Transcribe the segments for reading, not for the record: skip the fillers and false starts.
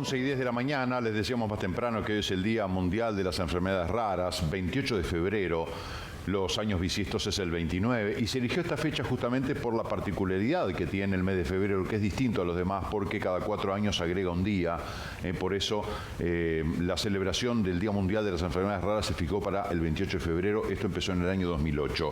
11:10 de la mañana, les decíamos más temprano que hoy es el Día Mundial de las Enfermedades Raras, 28 de febrero. Los años bisiestos es el 29 y se eligió esta fecha justamente por la particularidad que tiene el mes de febrero, que es distinto a los demás porque cada 4 años agrega un día. Por eso la celebración del Día Mundial de las Enfermedades Raras se fijó para el 28 de febrero. Esto empezó en el año 2008.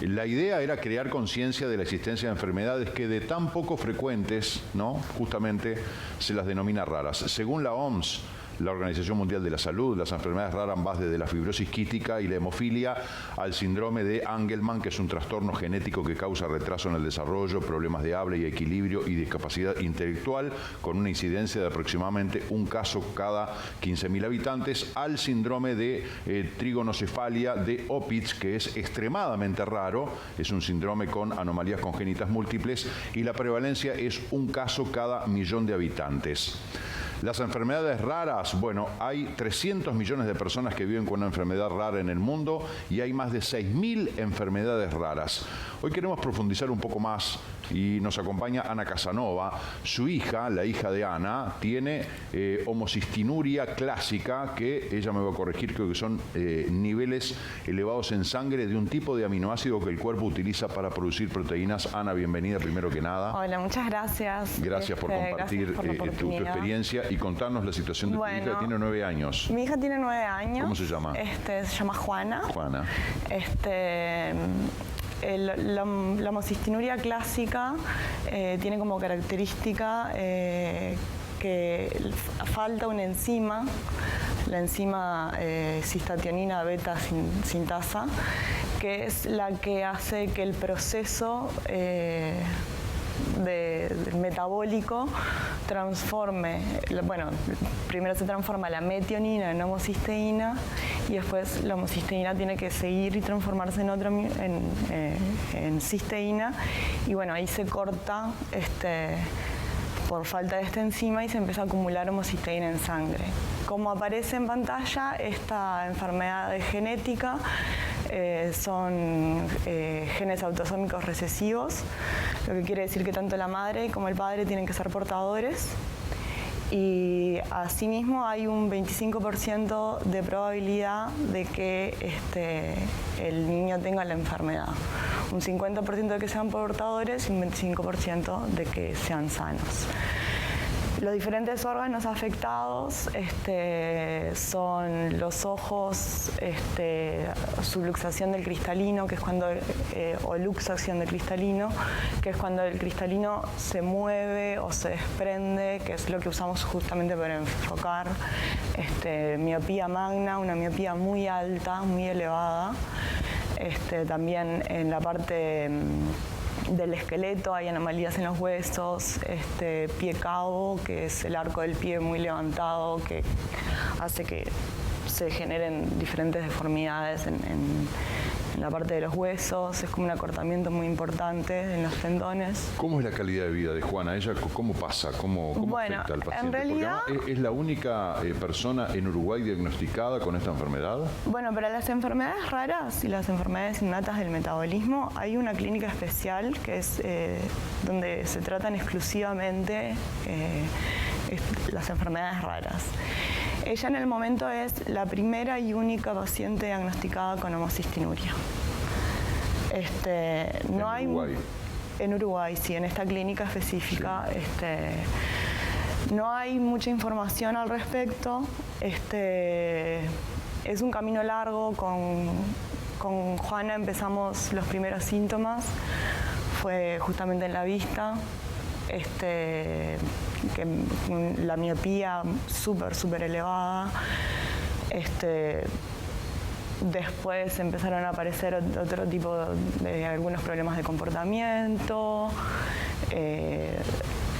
La idea era crear conciencia de la existencia de enfermedades que de tan poco frecuentes, ¿no?, justamente se las denomina raras. Según la OMS, la Organización Mundial de la Salud, las enfermedades raras van desde la fibrosis quística y la hemofilia al síndrome de Angelman, que es un trastorno genético que causa retraso en el desarrollo, problemas de habla y equilibrio y discapacidad intelectual, con una incidencia de aproximadamente un caso cada 15.000 habitantes, al síndrome de trigonocefalia de Opitz, que es extremadamente raro, es un síndrome con anomalías congénitas múltiples y la prevalencia es un caso cada 1.000.000 de habitantes. Las enfermedades raras, bueno, hay 300 millones de personas que viven con una enfermedad rara en el mundo y hay más de 6.000 enfermedades raras. Hoy queremos profundizar un poco más y nos acompaña Ana Casanova. Su hija, la hija de Ana, tiene homocistinuria clásica, que ella me va a corregir, creo que son niveles elevados en sangre de un tipo de aminoácido que el cuerpo utiliza para producir proteínas. Ana, bienvenida primero que nada. Hola, muchas gracias. Gracias por compartir tu experiencia y contarnos la situación de tu hija, que tiene 9 años. Mi hija tiene 9 años. ¿Cómo se llama? Se llama Juana. Juana. La homocistinuria clásica tiene como característica que falta una enzima, la enzima cistationina beta sintasa, que es la que hace que el proceso metabólico transforme, primero se transforma la metionina en homocisteína y después la homocisteína tiene que seguir y transformarse en cisteína, y bueno, ahí se corta por falta de esta enzima y se empieza a acumular homocisteína en sangre. Como aparece en pantalla, esta enfermedad es genética, son genes autosómicos recesivos, lo que quiere decir que tanto la madre como el padre tienen que ser portadores, y asimismo hay un 25% de probabilidad de que el niño tenga la enfermedad. Un 50% de que sean portadores y un 25% de que sean sanos. Los diferentes órganos afectados son los ojos, subluxación del cristalino, que es cuando, o luxación del cristalino, que es cuando el cristalino se mueve o se desprende, que es lo que usamos justamente para enfocar. Miopía magna, una miopía muy alta, muy elevada. También en la parte del esqueleto hay anomalías en los huesos, pie cabo, que es el arco del pie muy levantado, que hace que se generen diferentes deformidades en la parte de los huesos. Es como un acortamiento muy importante en los tendones. ¿Cómo es la calidad de vida de Juana? ¿Ella cómo pasa? ¿Cómo afecta al paciente? En realidad, porque ¿es la única persona en Uruguay diagnosticada con esta enfermedad? Bueno, para las enfermedades raras y las enfermedades innatas del metabolismo hay una clínica especial que es donde se tratan exclusivamente las enfermedades raras. Ella en el momento es la primera y única paciente diagnosticada con homocistinuria. En Uruguay, sí, en esta clínica específica. Sí. No hay mucha información al respecto. Es un camino largo. Con Juana empezamos los primeros síntomas. Fue justamente en la vista. Que la miopía súper elevada. Después empezaron a aparecer otro tipo de algunos problemas de comportamiento,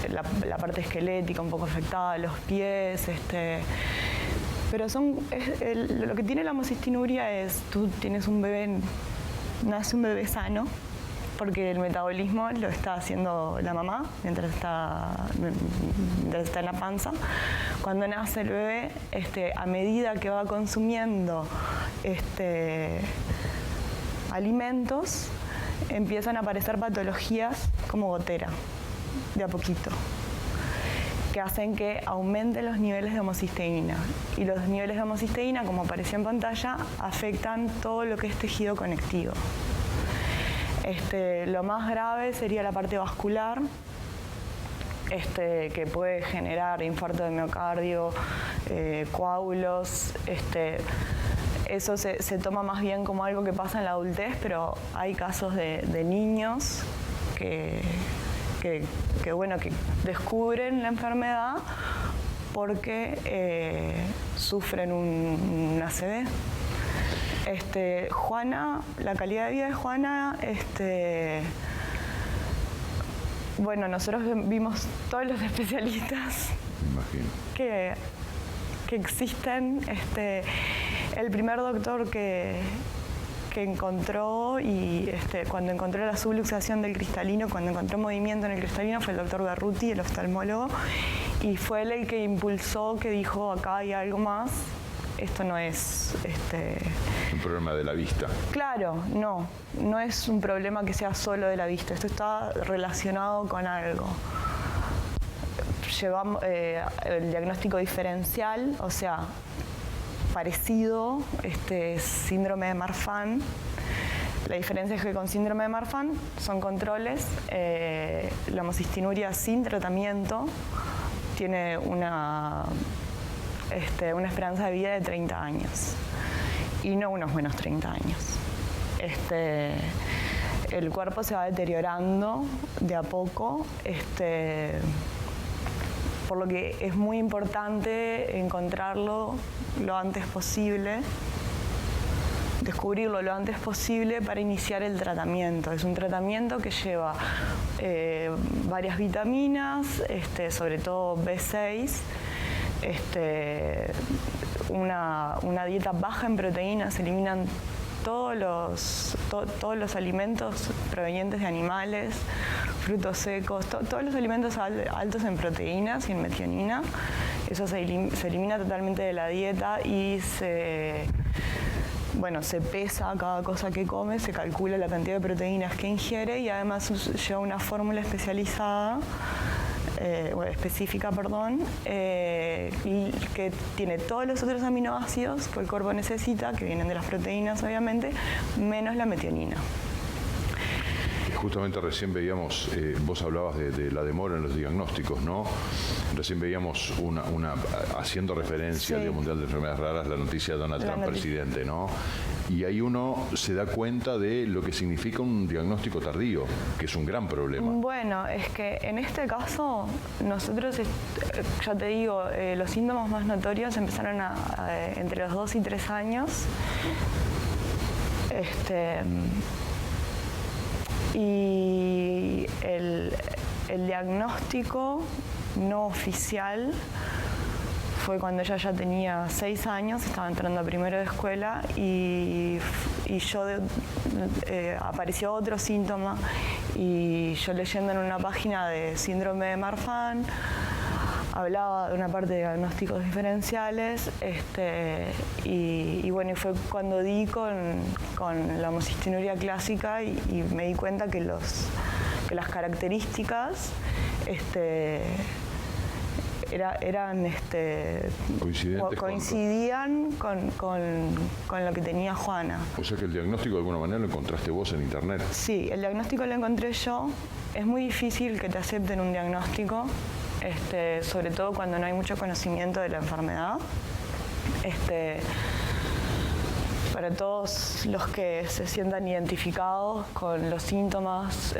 la parte esquelética un poco afectada, los pies, pero lo que tiene la homocistinuria es, tú tienes un bebé, nace un bebé sano, porque el metabolismo lo está haciendo la mamá mientras está en la panza. Cuando nace el bebé, a medida que va consumiendo alimentos, empiezan a aparecer patologías como gotera, de a poquito. que hacen que aumenten los niveles de homocisteína. Y los niveles de homocisteína, como apareció en pantalla, afectan todo lo que es tejido conectivo. Lo más grave sería la parte vascular, que puede generar infarto de miocardio, coágulos. Eso se toma más bien como algo que pasa en la adultez, pero hay casos de niños que descubren la enfermedad porque sufren un ACV. Juana, la calidad de vida de Juana, nosotros vimos todos los especialistas que existen. El primer doctor que encontró y cuando encontró la subluxación del cristalino, cuando encontró movimiento en el cristalino, fue el doctor Berruti, el oftalmólogo, y fue él el que impulsó, que dijo, acá hay algo más, esto no es un problema de la vista. Claro, no es un problema que sea solo de la vista, esto está relacionado con algo. Llevamos el diagnóstico diferencial, o sea, parecido, síndrome de Marfan. La diferencia es que con síndrome de Marfan son controles. La homocistinuria sin tratamiento tiene una esperanza de vida de 30 años y no unos buenos 30 años. El cuerpo se va deteriorando de a poco, por lo que es muy importante encontrarlo lo antes posible, descubrirlo lo antes posible para iniciar el tratamiento. Es un tratamiento que lleva varias vitaminas, sobre todo B6, una dieta baja en proteínas, se eliminan todos los alimentos provenientes de animales, frutos secos, todos los alimentos altos en proteínas y en metionina. Eso se elimina totalmente de la dieta y se pesa cada cosa que come, se calcula la cantidad de proteínas que ingiere y además lleva una fórmula especializada, específica, que tiene todos los otros aminoácidos que el cuerpo necesita, que vienen de las proteínas obviamente, menos la metionina. Justamente recién veíamos, vos hablabas de la demora en los diagnósticos, ¿no? Recién veíamos haciendo referencia al Día Mundial de Enfermedades Raras, la noticia de Donald Trump, presidente, ¿no? Y ahí uno se da cuenta de lo que significa un diagnóstico tardío, que es un gran problema. Bueno, es que en este caso, nosotros, ya te digo, los síntomas más notorios empezaron entre los 2 y 3 años. Y el diagnóstico no oficial fue cuando ella ya tenía 6 años, estaba entrando a primero de escuela y apareció otro síntoma y yo leyendo en una página de síndrome de Marfan hablaba de una parte de diagnósticos diferenciales y fue cuando di con la homocistinuria clásica y me di cuenta que las características coincidían con lo que tenía Juana. O sea que el diagnóstico de alguna manera lo encontraste vos en internet. Sí, el diagnóstico lo encontré yo. Es muy difícil que te acepten un diagnóstico, sobre todo cuando no hay mucho conocimiento de la enfermedad. Para todos los que se sientan identificados con los síntomas,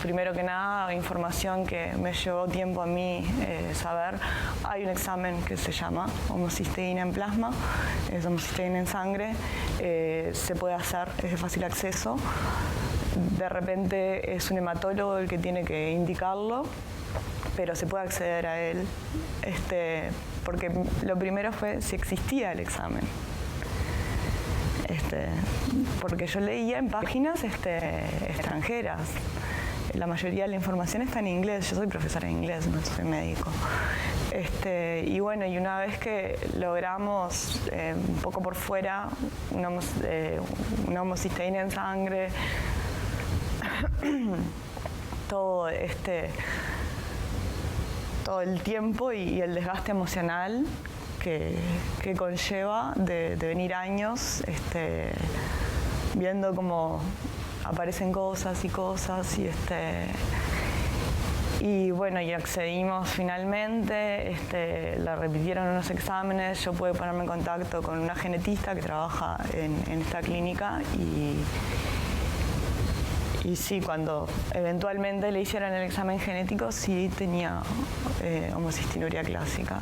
primero que nada, información que me llevó tiempo a mí saber. Hay un examen que se llama homocisteína en plasma, es homocisteína en sangre, se puede hacer, es de fácil acceso. De repente es un hematólogo el que tiene que indicarlo, pero se puede acceder a él, porque lo primero fue si existía el examen. Porque yo leía en páginas extranjeras. La mayoría de la información está en inglés. Yo soy profesora de inglés, no soy médico. Y una vez que logramos un poco por fuera una homocisteína en sangre, todo todo el tiempo y el desgaste emocional que conlleva de venir años viendo cómo aparecen cosas y bueno, y accedimos finalmente, le repitieron unos exámenes, yo pude ponerme en contacto con una genetista que trabaja en esta clínica y sí, cuando eventualmente le hicieron el examen genético, sí tenía homocistinuria clásica.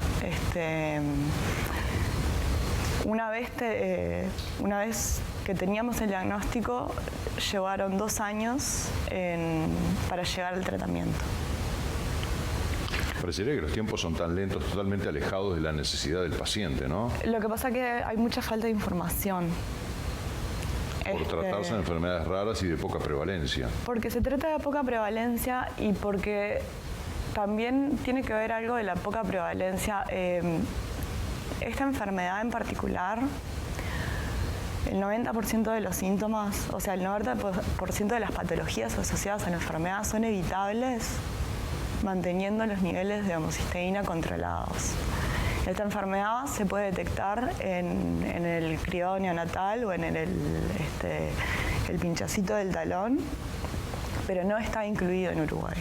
Una vez que teníamos el diagnóstico, llevaron 2 años para llegar al tratamiento. Parecería que los tiempos son tan lentos, totalmente alejados de la necesidad del paciente, ¿no? Lo que pasa es que hay mucha falta de información. Por tratarse de enfermedades raras y de poca prevalencia. Porque se trata de poca prevalencia y porque también tiene que ver algo de la poca prevalencia. Esta enfermedad en particular, el 90% de los síntomas, o sea, el 90% de las patologías asociadas a la enfermedad son evitables manteniendo los niveles de homocisteína controlados. Esta enfermedad se puede detectar en el criado neonatal o en el pinchacito del talón, pero no está incluido en Uruguay.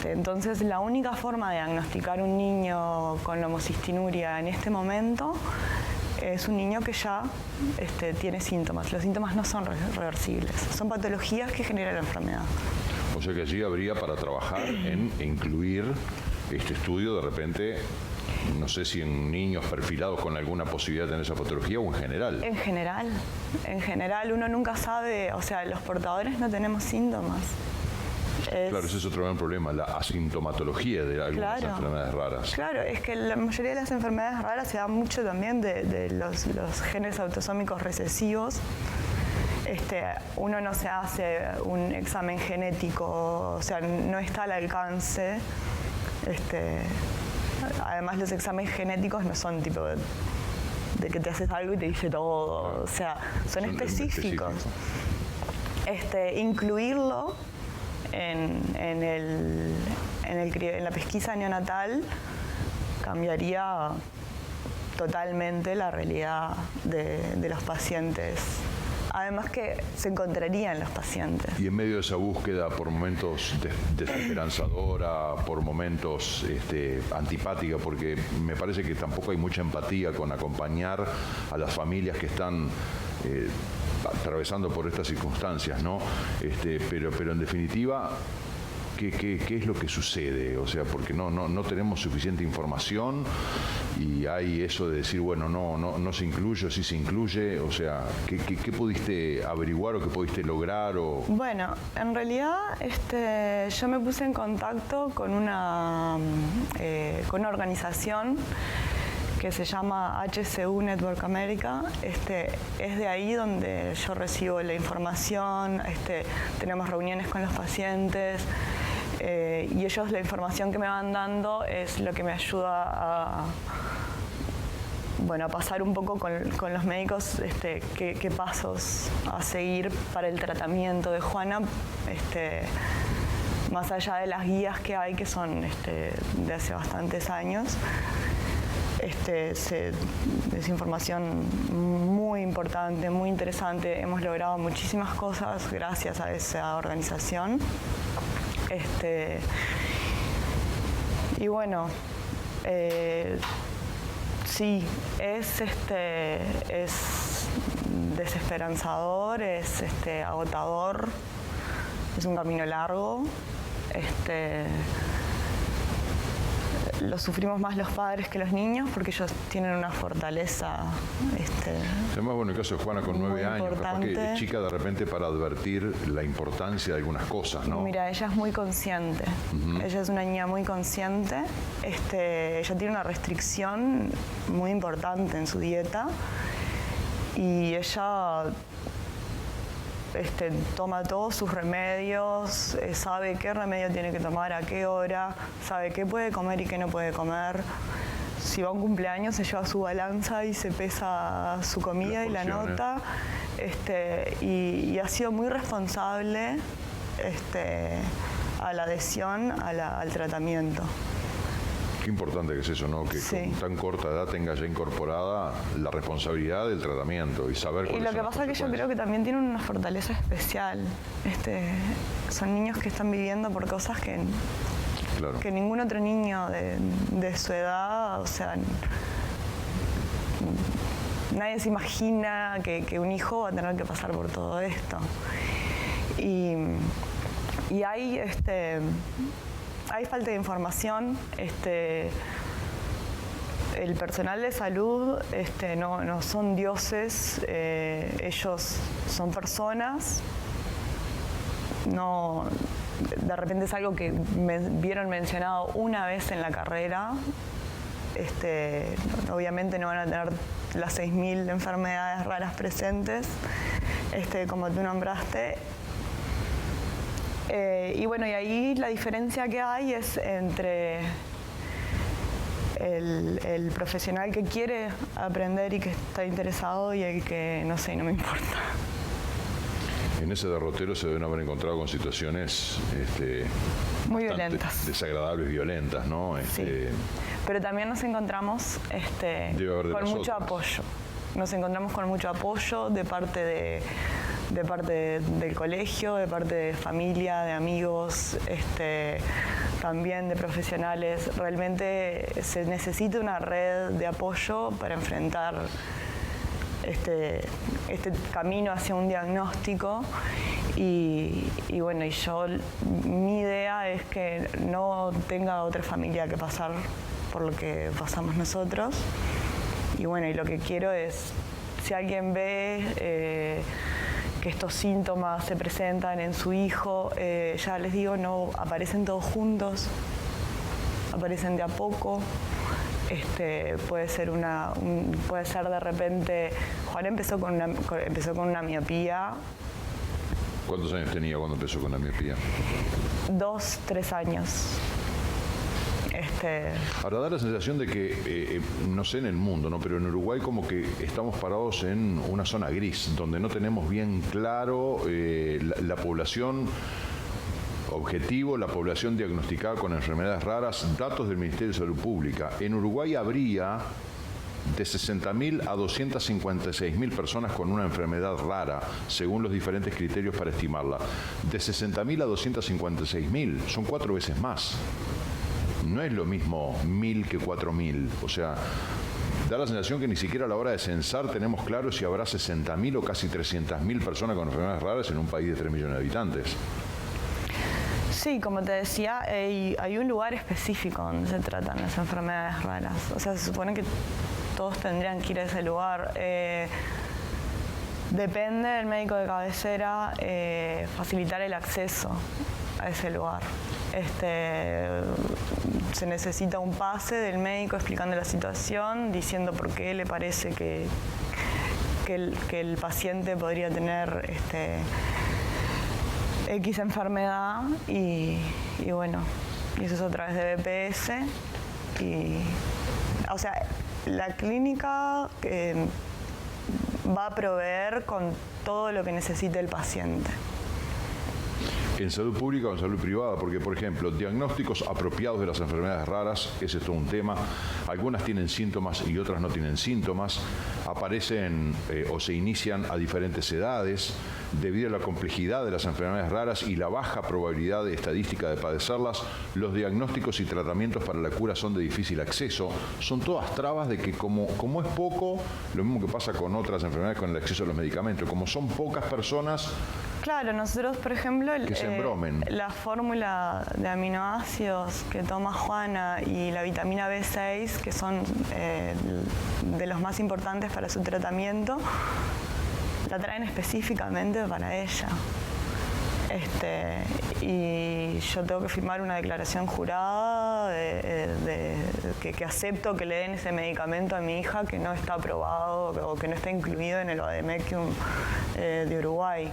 Entonces, la única forma de diagnosticar un niño con la homocistinuria en este momento es un niño que ya tiene síntomas. Los síntomas no son reversibles, son patologías que genera la enfermedad. O sea que allí habría para trabajar en incluir este estudio de repente, no sé si en niños perfilados con alguna posibilidad de tener esa patología o en general. En general uno nunca sabe, o sea, los portadores no tenemos síntomas. Claro, ese es otro gran problema, la asintomatología de algunas enfermedades raras. Claro, es que la mayoría de las enfermedades raras se da mucho también de los genes autosómicos recesivos. Uno no se hace un examen genético, o sea, no está al alcance. Además, los exámenes genéticos no son tipo de que te haces algo y te dice todo, o sea, son específicos. Incluirlo en la pesquisa neonatal cambiaría totalmente la realidad de los pacientes. Además que se encontrarían los pacientes. Y en medio de esa búsqueda, por momentos desesperanzadora, por momentos antipática, porque me parece que tampoco hay mucha empatía con acompañar a las familias que están atravesando por estas circunstancias, ¿no? Pero en definitiva, ¿qué es lo que sucede? O sea, porque no tenemos suficiente información y hay eso de decir, bueno, no se incluye o sí se incluye. O sea, ¿qué pudiste averiguar o qué pudiste lograr? Bueno, en realidad yo me puse en contacto con una organización que se llama HCU Network America. Es de ahí donde yo recibo la información, tenemos reuniones con los pacientes y ellos la información que me van dando es lo que me ayuda a pasar un poco con los médicos qué pasos a seguir para el tratamiento de Juana, más allá de las guías que hay, que son de hace bastantes años. Es información muy importante, muy interesante. Hemos logrado muchísimas cosas gracias a esa organización. Y bueno, sí, es desesperanzador, es agotador, es un camino largo. Lo sufrimos más los padres que los niños porque ellos tienen una fortaleza. Además, bueno, el caso de Juana con 9 años, capaz que es chica de repente para advertir la importancia de algunas cosas, ¿no? Mira, ella es muy consciente. Ella es una niña muy consciente. Ella tiene una restricción muy importante en su dieta y ella toma todos sus remedios, sabe qué remedio tiene que tomar, a qué hora, sabe qué puede comer y qué no puede comer. Si va a un cumpleaños se lleva su balanza y se pesa su comida y la nota. Y ha sido muy responsable a la adhesión al tratamiento. Qué importante que es eso, ¿no? Que con tan corta edad tenga ya incorporada la responsabilidad del tratamiento y saber cuáles Y lo son que las pasa es que yo creo que también tienen una fortaleza especial. Son niños que están viviendo por cosas que ningún otro niño de su edad, o sea, nadie se imagina que un hijo va a tener que pasar por todo esto. Y hay falta de información. El personal de salud no son dioses, ellos son personas. No, de repente es algo que vieron mencionado una vez en la carrera. Obviamente no van a tener las 6.000 enfermedades raras presentes, como tú nombraste. Y bueno, y ahí la diferencia que hay es entre el profesional que quiere aprender y que está interesado y el que no sé, no me importa. En ese derrotero se deben haber encontrado con situaciones muy violentas, desagradables, violentas, ¿no? Sí. Pero también nos encontramos con mucho apoyo. Nos encontramos con mucho apoyo de parte del colegio, de parte de familia, de amigos, también de profesionales. Realmente se necesita una red de apoyo para enfrentar este camino hacia un diagnóstico y bueno, mi idea es que no tenga otra familia que pasar por lo que pasamos nosotros. Y bueno, y lo que quiero es, si alguien ve que estos síntomas se presentan en su hijo, ya les digo, no aparecen todos juntos, aparecen de a poco. Puede ser de repente, Juan empezó con una miopía. ¿Cuántos años tenía cuando empezó con la miopía? 2, 3 años. Ahora da la sensación de que, no sé en el mundo, ¿no? Pero en Uruguay como que estamos parados en una zona gris, donde no tenemos bien claro la población objetivo, la población diagnosticada con enfermedades raras, datos del Ministerio de Salud Pública. En Uruguay habría de 60.000 a 256.000 personas con una enfermedad rara, según los diferentes criterios para estimarla. De 60.000 a 256.000, son 4 veces más. No es lo mismo 1.000 que 4.000, o sea, da la sensación que ni siquiera a la hora de censar tenemos claro si habrá 60.000 o casi 300.000 personas con enfermedades raras en un país de 3 millones de habitantes. Sí, como te decía, hay un lugar específico donde se tratan las enfermedades raras. O sea, se supone que todos tendrían que ir a ese lugar. Depende del médico de cabecera facilitar el acceso a ese lugar. Se necesita un pase del médico explicando la situación, diciendo por qué le parece que el paciente podría tener X enfermedad y bueno, y eso es a través de BPS. O sea, la clínica va a proveer con todo lo que necesite el paciente. ¿En salud pública o en salud privada? Porque, por ejemplo, diagnósticos apropiados de las enfermedades raras, ese es todo un tema. Algunas tienen síntomas y otras no tienen síntomas. Aparecen o se inician a diferentes edades. Debido a la complejidad de las enfermedades raras y la baja probabilidad estadística de padecerlas, los diagnósticos y tratamientos para la cura son de difícil acceso. Son todas trabas de que como es poco, lo mismo que pasa con otras enfermedades con el acceso a los medicamentos, como son pocas personas. Claro, nosotros, por ejemplo, la fórmula de aminoácidos que toma Juana y la vitamina B6, que son de los más importantes para su tratamiento, la traen específicamente para ella. Y yo tengo que firmar una declaración jurada que acepto que le den ese medicamento a mi hija que no está aprobado o que no está incluido en el Vademecum de Uruguay.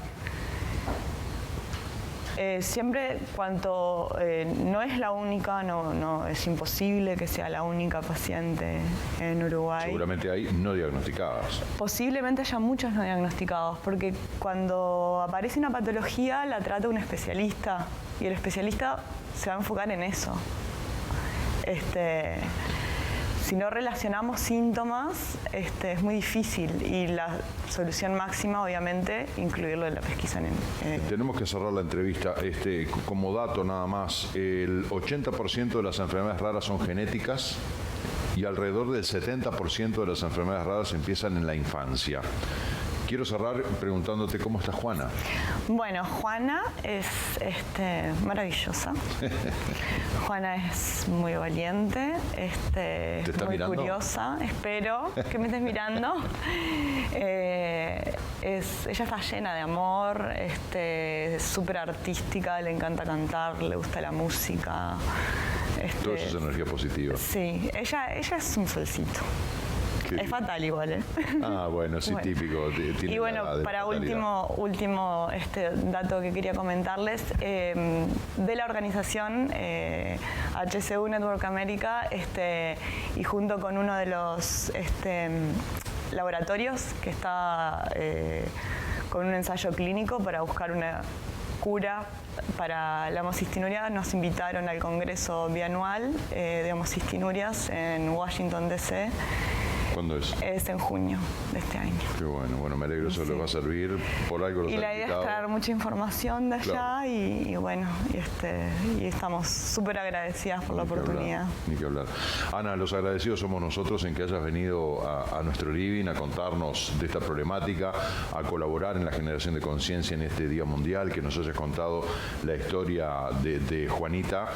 Siempre cuanto no es la única, no es imposible que sea la única paciente en Uruguay. Seguramente hay no diagnosticadas. Posiblemente haya muchos no diagnosticados, porque cuando aparece una patología la trata un especialista y el especialista se va a enfocar en eso. Si no relacionamos síntomas, es muy difícil y la solución máxima, obviamente, incluirlo en la pesquisa. Tenemos que cerrar la entrevista. Como dato nada más, el 80% de las enfermedades raras son genéticas y alrededor del 70% de las enfermedades raras empiezan en la infancia. Quiero cerrar preguntándote cómo está Juana. Bueno, Juana es maravillosa. Juana es muy valiente, es muy curiosa. Espero que me estés mirando. Ella está llena de amor, es súper artística, le encanta cantar, le gusta la música. Todo eso es energía positiva. Sí, ella es un solcito. Es fatal igual, ¿eh? Ah, bueno, sí, bueno. Típico. Y bueno, para último dato que quería comentarles, de la organización HCU Network America, y junto con uno de los laboratorios que está con un ensayo clínico para buscar una cura para la homocistinuria, nos invitaron al Congreso Bianual de Homocistinurias en Washington, D.C. ¿Cuándo es? Es en junio de este año. Qué bueno, me alegro, eso les va a servir, por algo los Y la idea es traer mucha información de allá, claro. y bueno, y estamos súper agradecidas por la oportunidad. Ni que hablar. Ana, los agradecidos somos nosotros en que hayas venido a nuestro living a contarnos de esta problemática, a colaborar en la generación de conciencia en este Día Mundial, que nos hayas contado la historia de Juanita.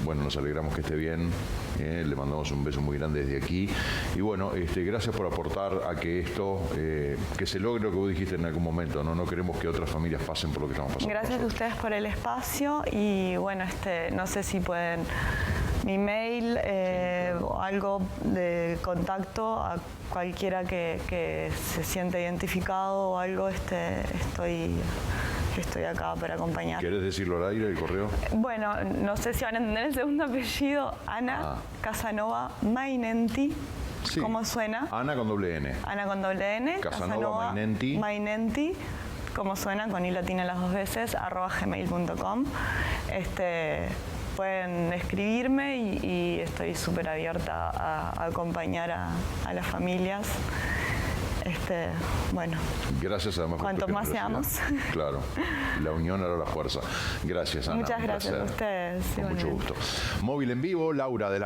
Bueno, nos alegramos que esté bien, le mandamos un beso muy grande desde aquí y bueno, gracias por aportar a que esto, que se logre lo que vos dijiste en algún momento, no queremos que otras familias pasen por lo que estamos pasando. Gracias a ustedes por el espacio y bueno, no sé si pueden mi mail o algo de contacto a cualquiera que se sienta identificado o algo, estoy acá para acompañar. ¿Querés decirlo al aire, el correo? Bueno, no sé si van a entender el segundo apellido. Ana Casanova Mainenti. Sí. ¿Cómo suena? Ana con doble N. Ana con doble N. Casanova Mainenti. Mainenti. ¿Cómo suena? Con I latina las dos veces, @gmail.com. Pueden escribirme y estoy súper abierta a acompañar a las familias. Bueno, gracias además. Cuanto más seamos. Claro, la unión hará la fuerza. Gracias, Ana. Muchas gracias a ustedes. Con mucho gusto. Móvil en vivo, Laura, adelante.